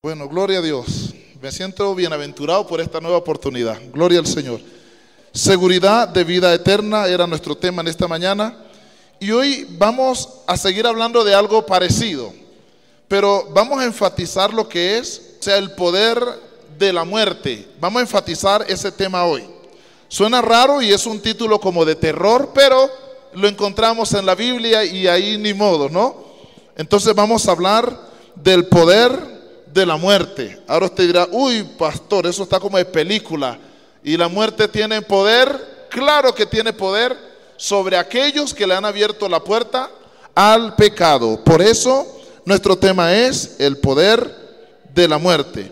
Bueno, gloria a Dios. Me siento bienaventurado por esta nueva oportunidad. Gloria al Señor. Seguridad de vida eterna era nuestro tema en esta mañana. Y hoy vamos a seguir hablando de algo parecido, pero vamos a enfatizar lo que es, o sea, el poder de la muerte. Vamos a enfatizar ese tema hoy. Suena raro y es un título como de terror, pero lo encontramos en la Biblia y ahí ni modo, ¿no? Entonces vamos a hablar del poder de la muerte. Ahora usted dirá, uy, pastor, eso está como de película. ¿Y la muerte tiene poder? Claro que tiene poder sobre aquellos que le han abierto la puerta al pecado. Por eso nuestro tema es el poder de la muerte.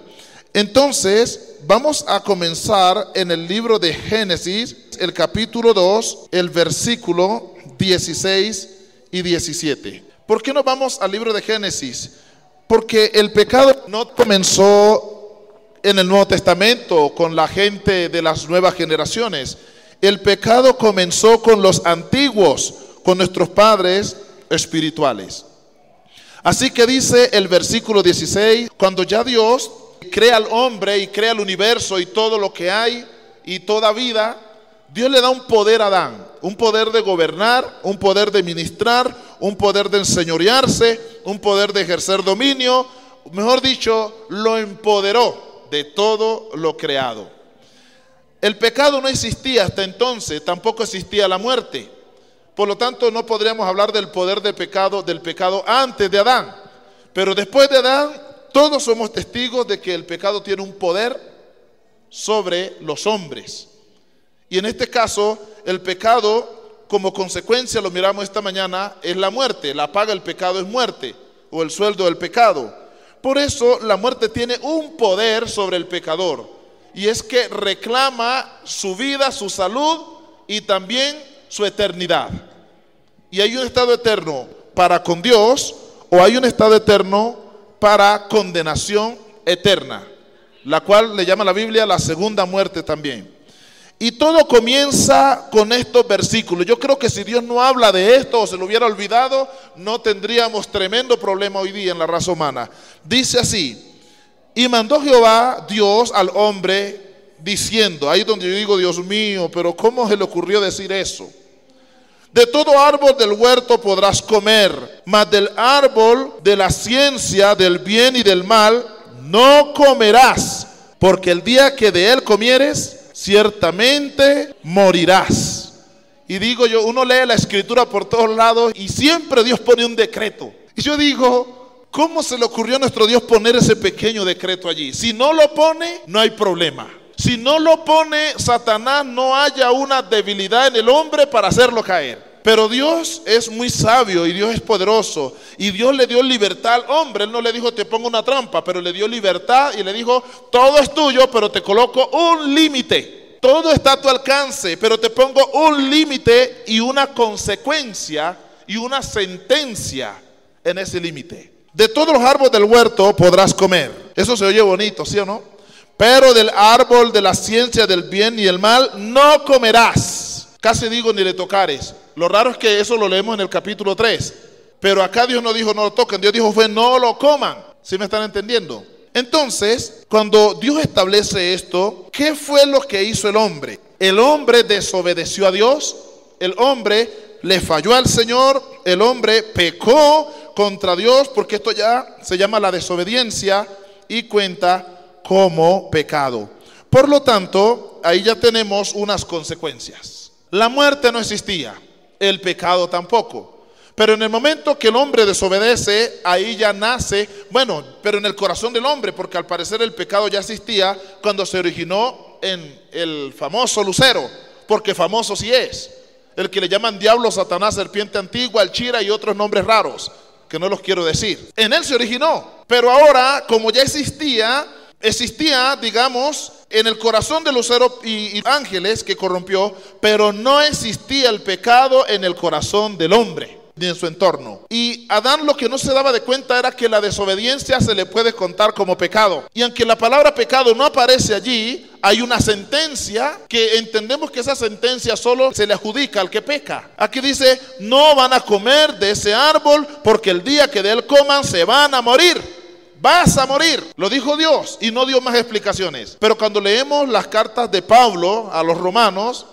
Entonces vamos a comenzar en el libro de Génesis, el capítulo 2, el versículo 16 y 17. ¿Por qué no vamos al libro de Génesis? Porque el pecado no comenzó en el Nuevo Testamento con la gente de las nuevas generaciones. El pecado comenzó con los antiguos, con nuestros padres espirituales. Así que dice el versículo 16, cuando ya Dios crea al hombre y crea el universo y todo lo que hay y toda vida, Dios le da un poder a Adán, un poder de gobernar, un poder de ministrar, un poder de enseñorearse, un poder de ejercer dominio. Mejor dicho, lo empoderó de todo lo creado. El pecado no existía hasta entonces, tampoco existía la muerte. Por lo tanto, no podríamos hablar del poder del pecado antes de Adán. Pero después de Adán, todos somos testigos de que el pecado tiene un poder sobre los hombres. Y en este caso, el pecado, como consecuencia, lo miramos esta mañana, es la muerte. La paga del pecado es muerte, o el sueldo del pecado. Por eso, la muerte tiene un poder sobre el pecador. Y es que reclama su vida, su salud y también su eternidad. Y hay un estado eterno para con Dios, o hay un estado eterno para condenación eterna, la cual le llama la Biblia la segunda muerte también. Y todo comienza con estos versículos. Yo creo que si Dios no habla de esto o se lo hubiera olvidado, no tendríamos tremendo problema hoy día en la raza humana. Dice así: y mandó Jehová Dios al hombre diciendo, ahí donde yo digo, Dios mío, pero ¿cómo se le ocurrió decir eso? De todo árbol del huerto podrás comer, mas del árbol de la ciencia del bien y del mal no comerás, porque el día que de él comieres, ciertamente morirás. Y digo yo, uno lee la escritura por todos lados y siempre Dios pone un decreto. Y yo digo, ¿cómo se le ocurrió a nuestro Dios poner ese pequeño decreto allí? Si no lo pone, no hay problema. Si no lo pone, Satanás no haya una debilidad en el hombre para hacerlo caer. Pero Dios es muy sabio y Dios es poderoso. Y Dios le dio libertad al hombre. Él no le dijo, te pongo una trampa, pero le dio libertad y le dijo, todo es tuyo, pero te coloco un límite. Todo está a tu alcance, pero te pongo un límite y una consecuencia y una sentencia en ese límite. De todos los árboles del huerto podrás comer. Eso se oye bonito, ¿sí o no? Pero del árbol de la ciencia del bien y el mal no comerás. Casi digo ni le tocares. Lo raro es que eso lo leemos en el capítulo 3. Pero acá Dios no dijo no lo toquen. Dios dijo fue no lo coman. ¿Sí me están entendiendo? Entonces, cuando Dios establece esto, ¿qué fue lo que hizo el hombre? El hombre desobedeció a Dios. El hombre le falló al Señor. El hombre pecó contra Dios, porque esto ya se llama la desobediencia y cuenta como pecado. Por lo tanto, ahí ya tenemos unas consecuencias. La muerte no existía, el pecado tampoco. Pero en el momento que el hombre desobedece, ahí ya nace, bueno, pero en el corazón del hombre, porque al parecer el pecado ya existía cuando se originó en el famoso lucero, porque famoso sí es, el que le llaman diablo, Satanás, serpiente antigua, el chira y otros nombres raros, que no los quiero decir. En él se originó, pero ahora, como ya existía, digamos, en el corazón del lucero y ángeles que corrompió, pero no existía el pecado en el corazón del hombre ni en su entorno. Y Adán lo que no se daba de cuenta era que la desobediencia se le puede contar como pecado. Y aunque la palabra pecado no aparece allí, hay una sentencia que entendemos que esa sentencia solo se le adjudica al que peca. Aquí dice, no van a comer de ese árbol porque el día que de él coman se van a morir. vas a morir. Lo dijo Dios y no dio más explicaciones. Pero cuando leemos las cartas de Pablo a los romanos,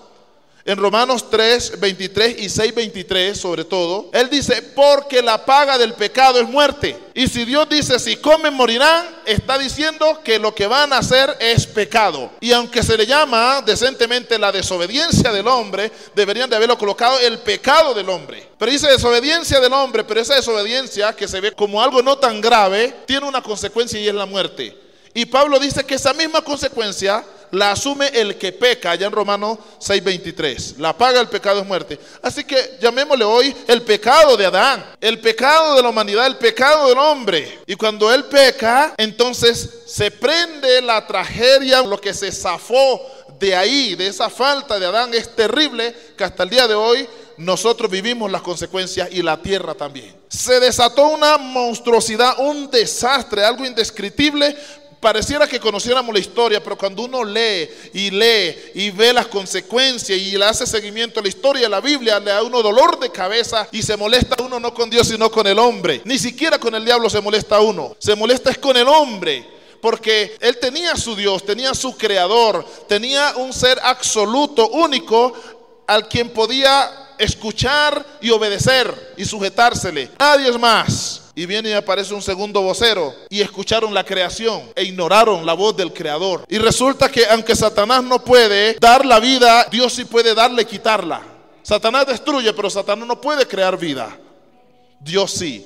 en Romanos 3, 23 y 6, 23 sobre todo, él dice, porque la paga del pecado es muerte. Y si Dios dice, si comen morirán, está diciendo que lo que van a hacer es pecado. Y aunque se le llama decentemente la desobediencia del hombre, deberían de haberlo colocado el pecado del hombre. Pero dice desobediencia del hombre, pero esa desobediencia que se ve como algo no tan grave, tiene una consecuencia y es la muerte. Y Pablo dice que esa misma consecuencia la asume el que peca, allá en Romanos 6:23. La paga del pecado es muerte. Así que llamémosle hoy el pecado de Adán, el pecado de la humanidad, el pecado del hombre. Y cuando él peca, entonces se prende la tragedia. Lo que se zafó de ahí, de esa falta de Adán, es terrible, que hasta el día de hoy nosotros vivimos las consecuencias y la tierra también. Se desató una monstruosidad, un desastre, algo indescriptible. Pareciera que conociéramos la historia, pero cuando uno lee y ve las consecuencias y le hace seguimiento a la historia de la Biblia, le da uno dolor de cabeza y se molesta uno no con Dios sino con el hombre. Ni siquiera con el diablo se molesta uno, se molesta es con el hombre. Porque él tenía su Dios, tenía su creador, tenía un ser absoluto, único, al quien podía escuchar y obedecer y sujetársele. Nadie es más. Y viene y aparece un segundo vocero y escucharon la creación e ignoraron la voz del creador. Y resulta que aunque Satanás no puede dar la vida, Dios sí puede darle y quitarla. Satanás destruye, pero Satanás no puede crear vida. Dios sí.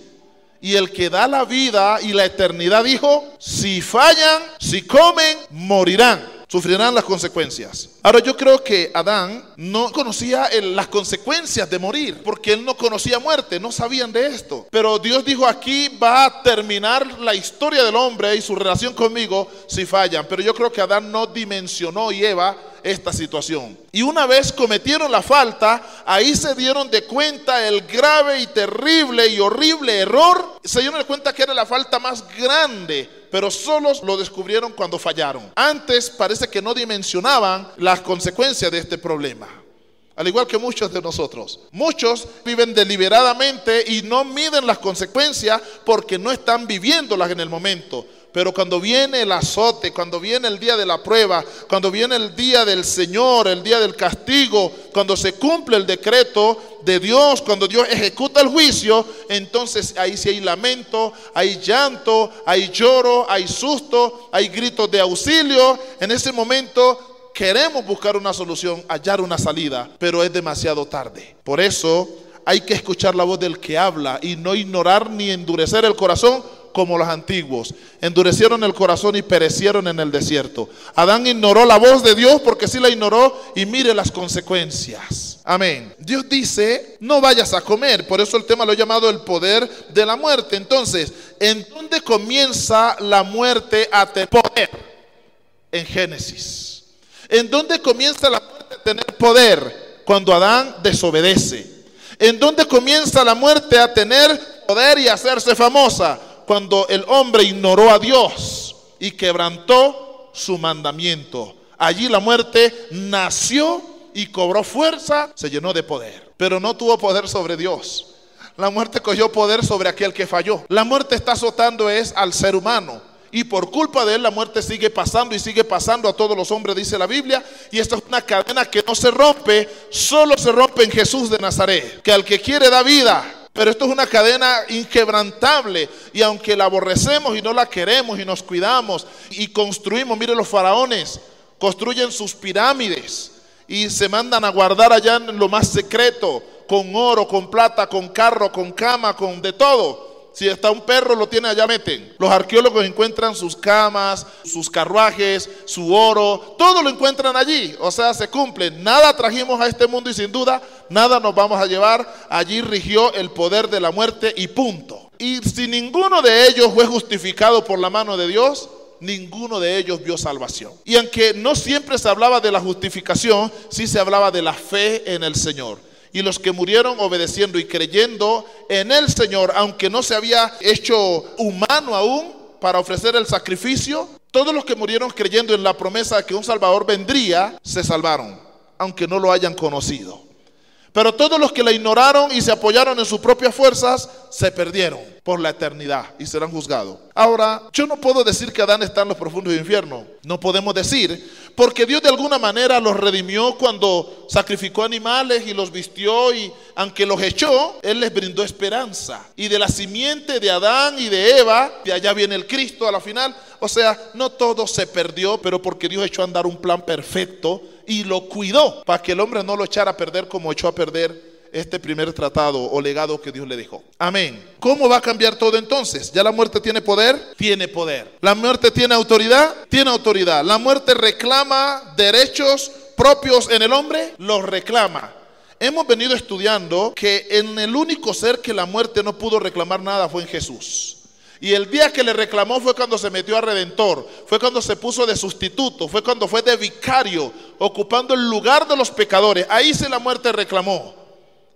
Y el que da la vida y la eternidad dijo, si fallan, si comen, morirán. Sufrirán las consecuencias. Ahora yo creo que Adán no conocía las consecuencias de morir, porque él no conocía muerte, no sabían de esto. Pero Dios dijo, aquí va a terminar la historia del hombre y su relación conmigo si fallan. Pero yo creo que Adán no dimensionó, y Eva, esta situación. Y una vez cometieron la falta, ahí se dieron de cuenta el grave y terrible y horrible error. Se dieron de cuenta que era la falta más grande, pero solos lo descubrieron cuando fallaron. Antes parece que no dimensionaban las consecuencias de este problema. Al igual que muchos de nosotros. Muchos viven deliberadamente y no miden las consecuencias porque no están viviéndolas en el momento. Pero cuando viene el azote, cuando viene el día de la prueba, cuando viene el día del Señor, el día del castigo, cuando se cumple el decreto de Dios, cuando Dios ejecuta el juicio, entonces ahí sí hay lamento, hay llanto, hay lloro, hay susto, hay gritos de auxilio. En ese momento queremos buscar una solución, hallar una salida, pero es demasiado tarde. Por eso hay que escuchar la voz del que habla y no ignorar ni endurecer el corazón como los antiguos. Endurecieron el corazón y perecieron en el desierto. Adán ignoró la voz de Dios porque sí la ignoró, y mire las consecuencias. Amén. Dios dice, no vayas a comer. Por eso el tema lo he llamado el poder de la muerte. Entonces, ¿en dónde comienza la muerte a tener poder? En Génesis. ¿En dónde comienza la muerte a tener poder? Cuando Adán desobedece. ¿En dónde comienza la muerte a tener poder y a hacerse famosa? Cuando el hombre ignoró a Dios y quebrantó su mandamiento. Allí la muerte nació y cobró fuerza, se llenó de poder. Pero no tuvo poder sobre Dios. La muerte cogió poder sobre aquel que falló. La muerte está azotando al ser humano. Y por culpa de él la muerte sigue pasando y sigue pasando a todos los hombres, dice la Biblia. Y esto es una cadena que no se rompe, solo se rompe en Jesús de Nazaret. Que al que quiere da vida. Pero esto es una cadena inquebrantable, y aunque la aborrecemos y no la queremos y nos cuidamos y construimos, mire los faraones, construyen sus pirámides y se mandan a guardar allá en lo más secreto, con oro, con plata, con carro, con cama, con de todo. Si está un perro, lo tiene allá, meten. Los arqueólogos encuentran sus camas, sus carruajes, su oro, todo lo encuentran allí. O sea, se cumple. Nada trajimos a este mundo y sin duda nada nos vamos a llevar. Allí rigió el poder de la muerte y punto. Y si ninguno de ellos fue justificado por la mano de Dios, ninguno de ellos vio salvación. Y aunque no siempre se hablaba de la justificación, sí se hablaba de la fe en el Señor. Y los que murieron obedeciendo y creyendo en el Señor, aunque no se había hecho humano aún para ofrecer el sacrificio, todos los que murieron creyendo en la promesa de que un Salvador vendría, se salvaron, aunque no lo hayan conocido. Pero todos los que la ignoraron y se apoyaron en sus propias fuerzas, se perdieron por la eternidad y serán juzgados. Ahora, yo no puedo decir que Adán está en los profundos del infierno. No podemos decir, porque Dios de alguna manera los redimió cuando sacrificó animales y los vistió, y aunque los echó, Él les brindó esperanza. Y de la simiente de Adán y de Eva, de allá viene el Cristo a la final. O sea, no todo se perdió, pero porque Dios echó a andar un plan perfecto y lo cuidó para que el hombre no lo echara a perder como echó a perder este primer tratado o legado que Dios le dejó. Amén. ¿Cómo va a cambiar todo entonces? ¿Ya la muerte tiene poder? Tiene poder. ¿La muerte tiene autoridad? Tiene autoridad. ¿La muerte reclama derechos propios en el hombre? Los reclama. Hemos venido estudiando que en el único ser que la muerte no pudo reclamar nada fue en Jesús. Y el día que le reclamó fue cuando se metió a redentor, fue cuando se puso de sustituto, fue cuando fue de vicario, ocupando el lugar de los pecadores. Ahí sí la muerte reclamó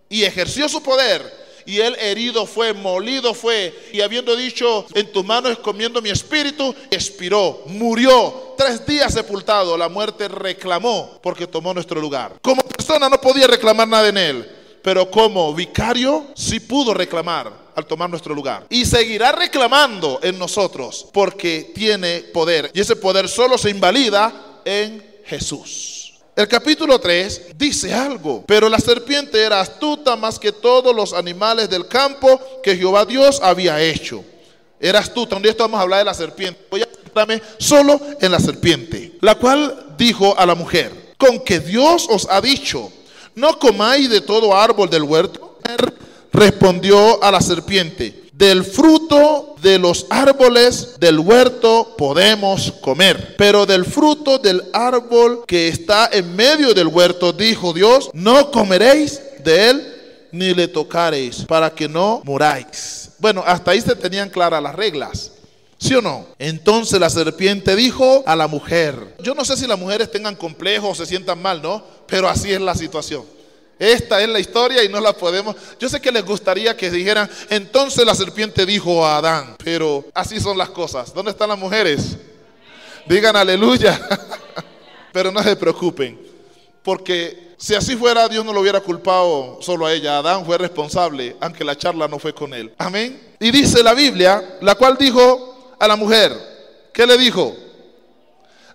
y ejerció su poder. Y él herido fue, molido fue, y habiendo dicho: en tus manos encomiendo mi espíritu, expiró, murió, 3 días sepultado. La muerte reclamó porque tomó nuestro lugar. Como persona no podía reclamar nada en él, pero como vicario sí pudo reclamar al tomar nuestro lugar. Y seguirá reclamando en nosotros porque tiene poder. Y ese poder solo se invalida en Jesús. El capítulo 3 dice algo: pero la serpiente era astuta más que todos los animales del campo que Jehová Dios había hecho. Era astuta. Un día vamos a hablar de la serpiente. Voy a centrarme solo en la serpiente, la cual dijo a la mujer: con que Dios os ha dicho, no comáis de todo árbol del huerto. Respondió a la serpiente: del fruto de los árboles del huerto podemos comer, pero del fruto del árbol que está en medio del huerto, dijo Dios, no comeréis de él ni le tocaréis, para que no muráis. Bueno, hasta ahí se tenían claras las reglas, ¿sí o no? Entonces la serpiente dijo a la mujer, yo no sé si las mujeres tengan complejos o se sientan mal, ¿no? Pero así es la situación. Esta es la historia y no la podemos. Yo sé que les gustaría que dijeran, entonces la serpiente dijo a Adán, pero así son las cosas. ¿Dónde están las mujeres? Digan aleluya. Pero no se preocupen, porque si así fuera, Dios no lo hubiera culpado solo a ella. Adán fue responsable, aunque la charla no fue con él. Amén. Y dice la Biblia, la cual dijo a la mujer, ¿qué le dijo?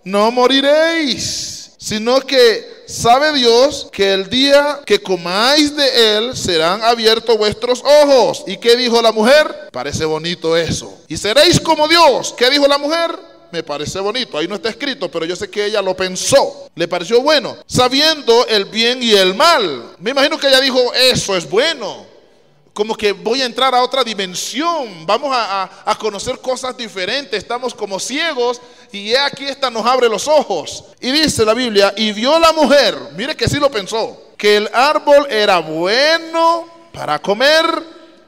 No moriréis, sino que sabe Dios que el día que comáis de él serán abiertos vuestros ojos. ¿Y qué dijo la mujer? Parece bonito eso. Y seréis como Dios. ¿Qué dijo la mujer? Me parece bonito. Ahí no está escrito, pero yo sé que ella lo pensó. Le pareció bueno. Sabiendo el bien y el mal. Me imagino que ella dijo, eso es bueno. Como que voy a entrar a otra dimensión, vamos a conocer cosas diferentes, estamos como ciegos y aquí esta nos abre los ojos. Y dice la Biblia, y vio la mujer, mire que sí lo pensó, que el árbol era bueno para comer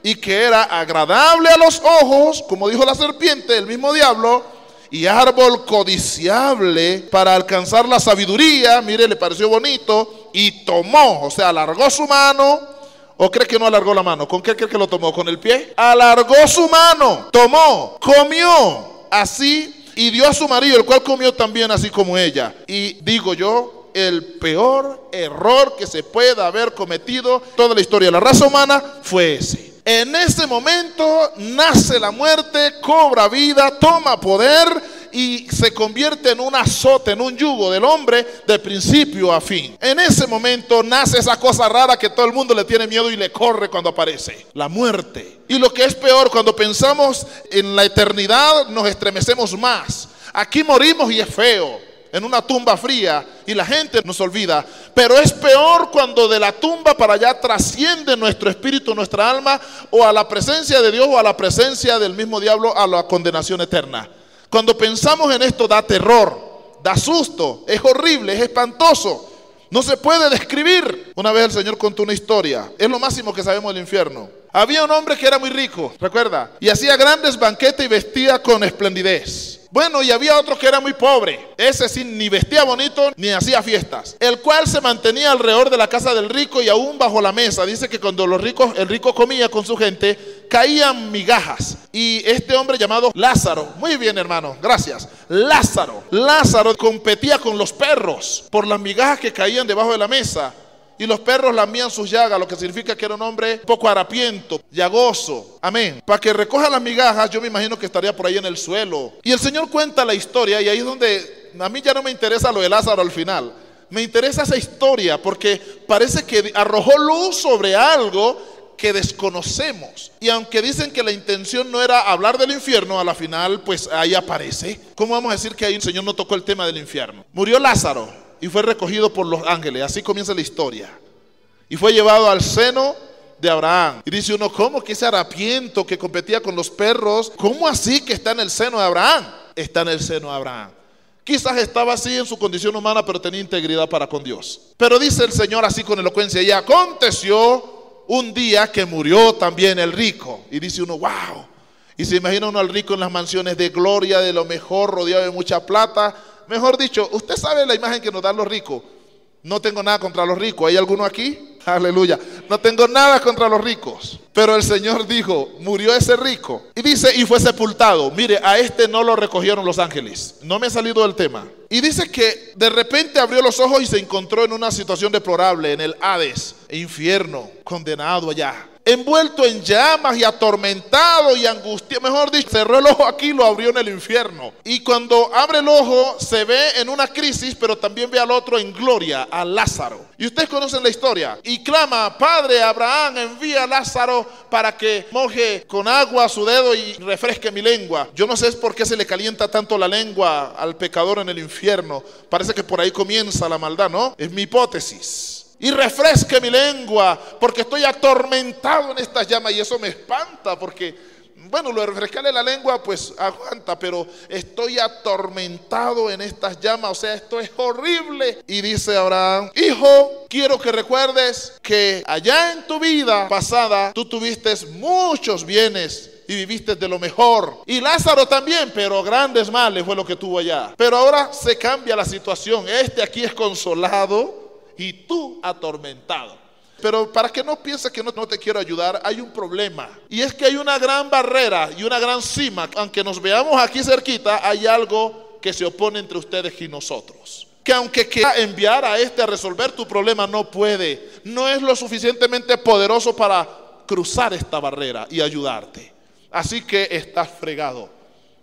y que era agradable a los ojos, como dijo la serpiente, el mismo diablo, y árbol codiciable para alcanzar la sabiduría. Mire, le pareció bonito y tomó, o sea, alargó su mano. ¿O cree que no alargó la mano? ¿Con qué cree que lo tomó? ¿Con el pie? Alargó su mano, tomó, comió así y dio a su marido, el cual comió también así como ella. Y digo yo, el peor error que se pueda haber cometido en toda la historia de la raza humana fue ese. En ese momento nace la muerte, cobra vida, toma poder y se convierte en un azote, en un yugo del hombre de principio a fin. En ese momento nace esa cosa rara que todo el mundo le tiene miedo y le corre cuando aparece, la muerte. Y lo que es peor, cuando pensamos en la eternidad nos estremecemos más. Aquí morimos y es feo, en una tumba fría, y la gente nos olvida. Pero es peor cuando de la tumba para allá trasciende nuestro espíritu, nuestra alma, o a la presencia de Dios o a la presencia del mismo diablo, a la condenación eterna. Cuando pensamos en esto da terror, da susto, es horrible, es espantoso, no se puede describir. Una vez el Señor contó una historia, es lo máximo que sabemos del infierno. Había un hombre que era muy rico, ¿recuerda? Y hacía grandes banquetes y vestía con esplendidez. Bueno, y había otro que era muy pobre. Ese sí, ni vestía bonito ni hacía fiestas. El cual se mantenía alrededor de la casa del rico y aún bajo la mesa. Dice que cuando el rico comía con su gente, caían migajas. Y este hombre llamado Lázaro, muy bien hermano, gracias. Lázaro competía con los perros por las migajas que caían debajo de la mesa. Y los perros lamían sus llagas, lo que significa que era un hombre poco harapiento, llagoso. Amén. Para que recoja las migajas, yo me imagino que estaría por ahí en el suelo. Y el Señor cuenta la historia, y ahí es donde a mí ya no me interesa lo de Lázaro al final. Me interesa esa historia porque parece que arrojó luz sobre algo que desconocemos. Y aunque dicen que la intención no era hablar del infierno, a la final pues ahí aparece. ¿Cómo vamos a decir que ahí el Señor no tocó el tema del infierno? Murió Lázaro y fue recogido por los ángeles. Así comienza la historia. Y fue llevado al seno de Abraham. Y dice uno, ¿cómo que ese harapiento que competía con los perros? ¿Cómo así que está en el seno de Abraham? Está en el seno de Abraham. Quizás estaba así en su condición humana, pero tenía integridad para con Dios. Pero dice el Señor así con elocuencia, y aconteció un día que murió también el rico. Y dice uno, wow. Y se imagina uno al rico en las mansiones de gloria, de lo mejor, rodeado de mucha plata. Mejor dicho, usted sabe la imagen que nos dan los ricos. No tengo nada contra los ricos. ¿Hay alguno aquí? Aleluya. No tengo nada contra los ricos. Pero el Señor dijo, murió ese rico. Y dice, y fue sepultado. Mire, a este no lo recogieron los ángeles. No me he salido del tema. Y dice que de repente abrió los ojos y se encontró en una situación deplorable, en el Hades, infierno, condenado allá. Envuelto en llamas y atormentado y angustiado. Mejor dicho, cerró el ojo aquí y lo abrió en el infierno. Y cuando abre el ojo se ve en una crisis, pero también ve al otro en gloria, a Lázaro. Y ustedes conocen la historia. Y clama, Padre Abraham, envía a Lázaro para que moje con agua su dedo y refresque mi lengua. Yo no sé por qué se le calienta tanto la lengua al pecador en el infierno. Parece que por ahí comienza la maldad, ¿no? Es mi hipótesis. Y refresque mi lengua, porque estoy atormentado en estas llamas. Y eso me espanta, porque, bueno, lo de refrescarle la lengua, pues aguanta, pero estoy atormentado en estas llamas. O sea, esto es horrible. Y dice Abraham, hijo, quiero que recuerdes que allá en tu vida pasada, tú tuviste muchos bienes y viviste de lo mejor. Y Lázaro también, pero grandes males fue lo que tuvo allá. Pero ahora se cambia la situación. Este aquí es consolado y tú atormentado. Pero para que no pienses que no te quiero ayudar, hay un problema. Y es que hay una gran barrera y una gran cima. Aunque nos veamos aquí cerquita, hay algo que se opone entre ustedes y nosotros. Que aunque quiera enviar a este a resolver tu problema, no puede. No es lo suficientemente poderoso para cruzar esta barrera y ayudarte. Así que estás fregado.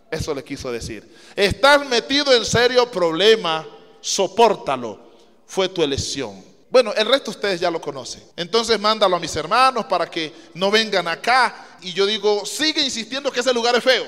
Eso le quiso decir. Estás metido en serio problema, sopórtalo. Fue tu elección. Bueno, el resto ustedes ya lo conocen. Entonces mándalo a mis hermanos para que no vengan acá. Y yo digo, sigue insistiendo que ese lugar es feo.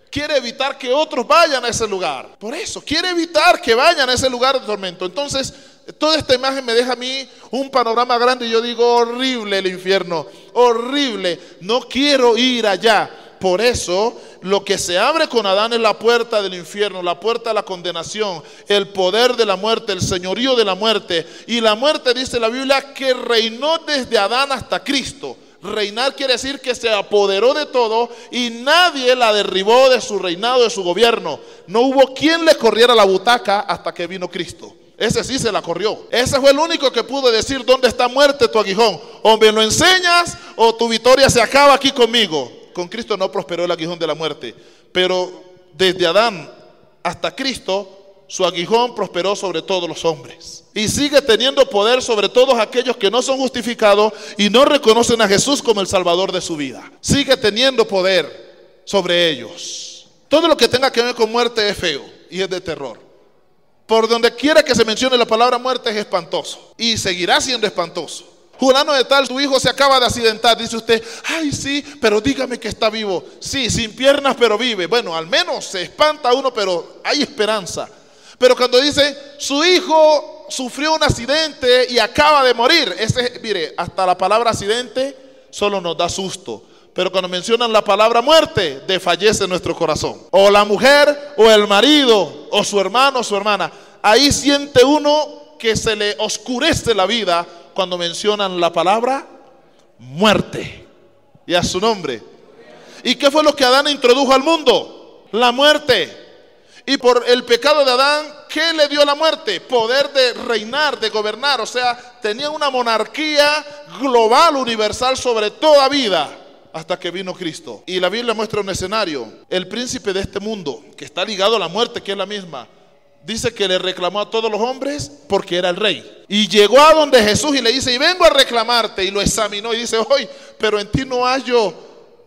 Quiere evitar que otros vayan a ese lugar. Por eso, quiere evitar que vayan a ese lugar de tormento. Entonces, toda esta imagen me deja a mí un panorama grande y yo digo, horrible el infierno, horrible. No quiero ir allá. Por eso, lo que se abre con Adán es la puerta del infierno, la puerta de la condenación, el poder de la muerte, el señorío de la muerte. Y la muerte, dice la Biblia, que reinó desde Adán hasta Cristo. Reinar quiere decir que se apoderó de todo y nadie la derribó de su reinado, de su gobierno. No hubo quien le corriera la butaca hasta que vino Cristo. Ese sí se la corrió. Ese fue el único que pudo decir, ¿dónde está muerte tu aguijón? O me lo enseñas o tu victoria se acaba aquí conmigo. Con Cristo no prosperó el aguijón de la muerte, pero desde Adán hasta Cristo, su aguijón prosperó sobre todos los hombres. Y sigue teniendo poder sobre todos aquellos que no son justificados y no reconocen a Jesús como el Salvador de su vida. Sigue teniendo poder sobre ellos. Todo lo que tenga que ver con muerte es feo y es de terror. Por donde quiera que se mencione la palabra muerte es espantoso y seguirá siendo espantoso. Fulano de tal, tu hijo se acaba de accidentar. Dice usted, ay sí, pero dígame que está vivo. Sí, sin piernas pero vive. Bueno, al menos se espanta uno, pero hay esperanza. Pero cuando dice, su hijo sufrió un accidente y acaba de morir. Mire, hasta la palabra accidente solo nos da susto. Pero cuando mencionan la palabra muerte, desfallece nuestro corazón. O la mujer, o el marido, o su hermano, o su hermana. Ahí siente uno que se le oscurece la vida cuando mencionan la palabra muerte. Y a su nombre. ¿Y qué fue lo que Adán introdujo al mundo? La muerte. Y por el pecado de Adán, ¿qué le dio la muerte? Poder de reinar, de gobernar. O sea, tenía una monarquía global, universal sobre toda vida, hasta que vino Cristo. Y la Biblia muestra un escenario. El príncipe de este mundo, que está ligado a la muerte, que es la misma, dice que le reclamó a todos los hombres porque era el rey. Y llegó a donde Jesús y le dice, y vengo a reclamarte, y lo examinó y dice, hoy, pero en ti no hallo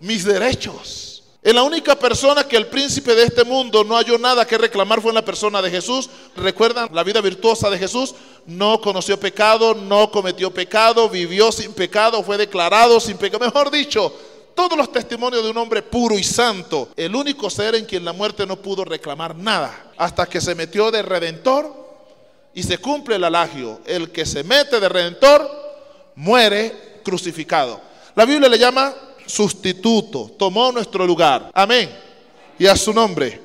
mis derechos. En la única persona que el príncipe de este mundo no halló nada que reclamar fue en la persona de Jesús. ¿Recuerdan la vida virtuosa de Jesús? No conoció pecado, no cometió pecado, vivió sin pecado, fue declarado sin pecado. Mejor dicho, todos los testimonios de un hombre puro y santo. El único ser en quien la muerte no pudo reclamar nada, hasta que se metió de redentor y se cumple el adagio: el que se mete de redentor muere crucificado. La Biblia le llama sustituto, tomó nuestro lugar. Amén. Y a su nombre.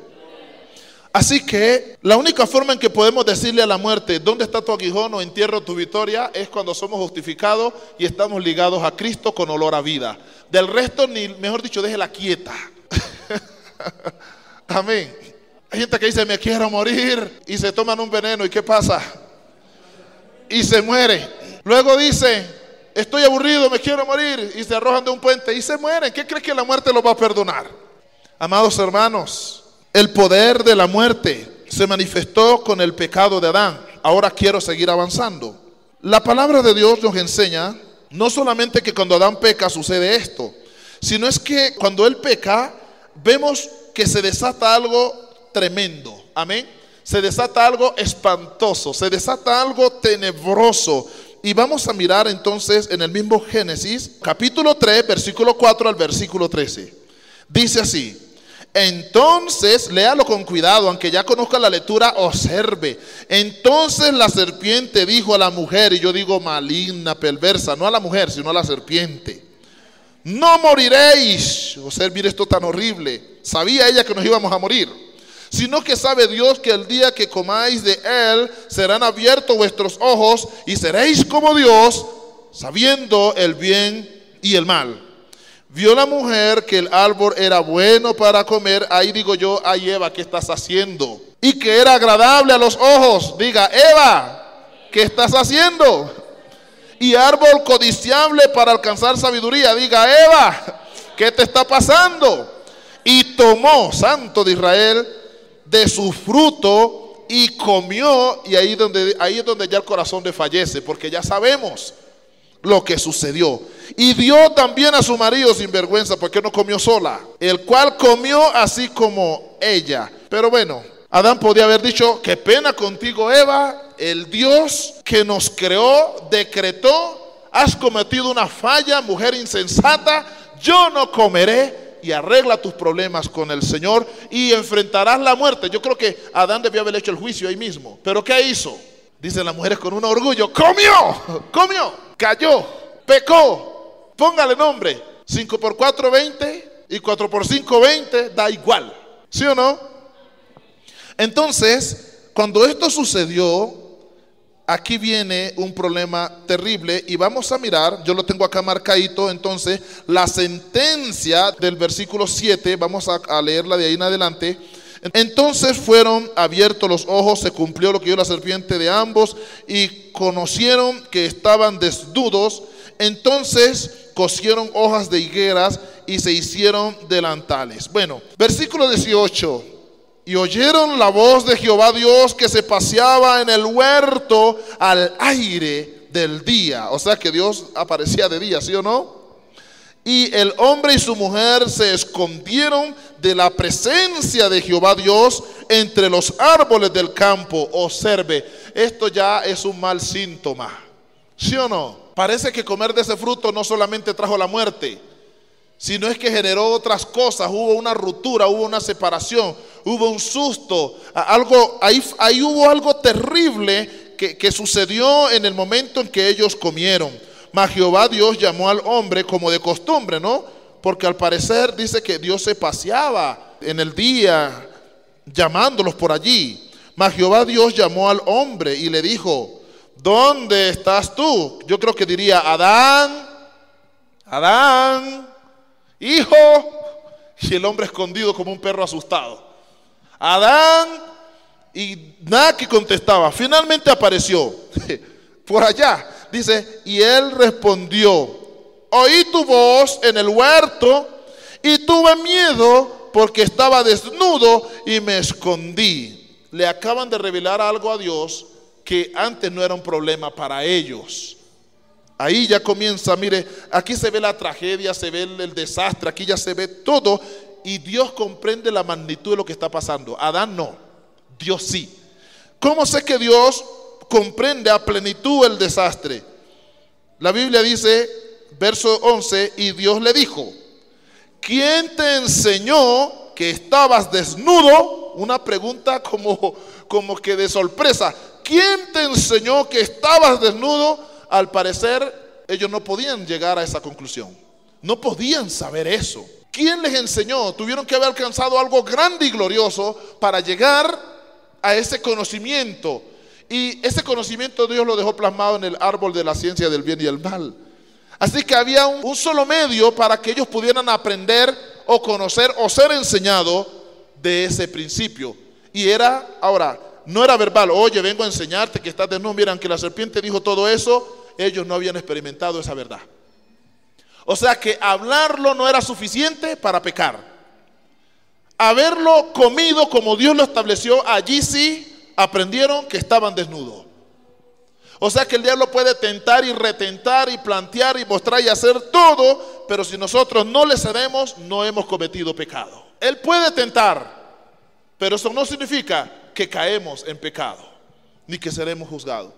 Así que la única forma en que podemos decirle a la muerte, ¿dónde está tu aguijón o entierro tu victoria?, es cuando somos justificados y estamos ligados a Cristo con olor a vida. Del resto, ni, mejor dicho, déjela quieta. Amén. Hay gente que dice, me quiero morir, y se toman un veneno, ¿y qué pasa? Y se muere. Luego dice, estoy aburrido, me quiero morir, y se arrojan de un puente y se mueren. ¿Qué crees que la muerte los va a perdonar? Amados hermanos, el poder de la muerte se manifestó con el pecado de Adán. Ahora quiero seguir avanzando. La palabra de Dios nos enseña no solamente que cuando Adán peca sucede esto, sino es que cuando él peca vemos que se desata algo tremendo. Amén. Se desata algo espantoso, se desata algo tenebroso. Y vamos a mirar entonces en el mismo Génesis, capítulo 3, versículo 4 al versículo 13. Dice así: entonces, léalo con cuidado, aunque ya conozca la lectura, observe. Entonces la serpiente dijo a la mujer, y yo digo maligna, perversa, no a la mujer, sino a la serpiente: no moriréis. O sea, mire esto tan horrible. Sabía ella que nos íbamos a morir. Sino que sabe Dios que el día que comáis de él, serán abiertos vuestros ojos y seréis como Dios, sabiendo el bien y el mal. Vio la mujer que el árbol era bueno para comer. Ahí digo yo, ay Eva, ¿qué estás haciendo? Y que era agradable a los ojos. Diga, Eva, ¿qué estás haciendo? Y árbol codiciable para alcanzar sabiduría. Diga, Eva, ¿qué te está pasando? Y tomó, Santo de Israel, de su fruto y comió. Y ahí es donde ya el corazón desfallece, porque ya sabemos lo que sucedió. Y dio también a su marido sin vergüenza, porque no comió sola, el cual comió así como ella. Pero bueno, Adán podía haber dicho, qué pena contigo, Eva, el Dios que nos creó decretó, has cometido una falla, mujer insensata, yo no comeré. Y arregla tus problemas con el Señor y enfrentarás la muerte. Yo creo que Adán debió haber hecho el juicio ahí mismo. ¿Pero qué hizo? Dicen las mujeres con un orgullo: comió, cayó, pecó. Póngale nombre. 5 por 4, 20, y 4 por 5, 20, da igual. ¿Sí o no? Entonces, cuando esto sucedió, aquí viene un problema terrible y vamos a mirar, yo lo tengo acá marcadito, entonces, la sentencia del versículo 7, vamos a leerla de ahí en adelante. Entonces fueron abiertos los ojos, se cumplió lo que dio la serpiente de ambos y conocieron que estaban desnudos. Entonces cosieron hojas de higueras y se hicieron delantales. Bueno, versículo 18. Y oyeron la voz de Jehová Dios que se paseaba en el huerto al aire del día. O sea que Dios aparecía de día, ¿sí o no? Y el hombre y su mujer se escondieron de la presencia de Jehová Dios entre los árboles del campo. Observe, esto ya es un mal síntoma, ¿sí o no? Parece que comer de ese fruto no solamente trajo la muerte, sino es que generó otras cosas. Hubo una ruptura, hubo una separación, hubo un susto, algo, ahí hubo algo terrible que sucedió en el momento en que ellos comieron. Mas Jehová Dios llamó al hombre como de costumbre, ¿no? Porque al parecer dice que Dios se paseaba en el día llamándolos por allí. Mas Jehová Dios llamó al hombre y le dijo: ¿dónde estás tú? Yo creo que diría: Adán, Adán, hijo. Y el hombre escondido como un perro asustado. Adán, y nada que contestaba. Finalmente apareció por allá. Dice, y él respondió: oí tu voz en el huerto y tuve miedo porque estaba desnudo y me escondí. le acaban de revelar algo a Dios que antes no era un problema para ellos. Ahí ya comienza, mire, aquí se ve la tragedia, se ve el desastre, aquí ya se ve todo, y Dios comprende la magnitud de lo que está pasando. Adán no, Dios sí. ¿Cómo sé que Dios comprende a plenitud el desastre? La Biblia dice, verso 11, y Dios le dijo: ¿quién te enseñó que estabas desnudo? Una pregunta como que de sorpresa. ¿Quién te enseñó que estabas desnudo? Al parecer ellos no podían llegar a esa conclusión. No podían saber eso. ¿Quién les enseñó? Tuvieron que haber alcanzado algo grande y glorioso para llegar a ese conocimiento. Y ese conocimiento Dios lo dejó plasmado en el árbol de la ciencia del bien y el mal. Así que había un solo medio para que ellos pudieran aprender o conocer o ser enseñados de ese principio. Y era, ahora, no era verbal. Oye, vengo a enseñarte que estás desnudo. Miran que la serpiente dijo todo eso. Ellos no habían experimentado esa verdad. O sea que hablarlo no era suficiente para pecar. Haberlo comido como Dios lo estableció, allí sí aprendieron que estaban desnudos. O sea que el diablo puede tentar y retentar y plantear y mostrar y hacer todo, pero si nosotros no le cedemos, no hemos cometido pecado. Él puede tentar, pero eso no significa que caemos en pecado, ni que seremos juzgados.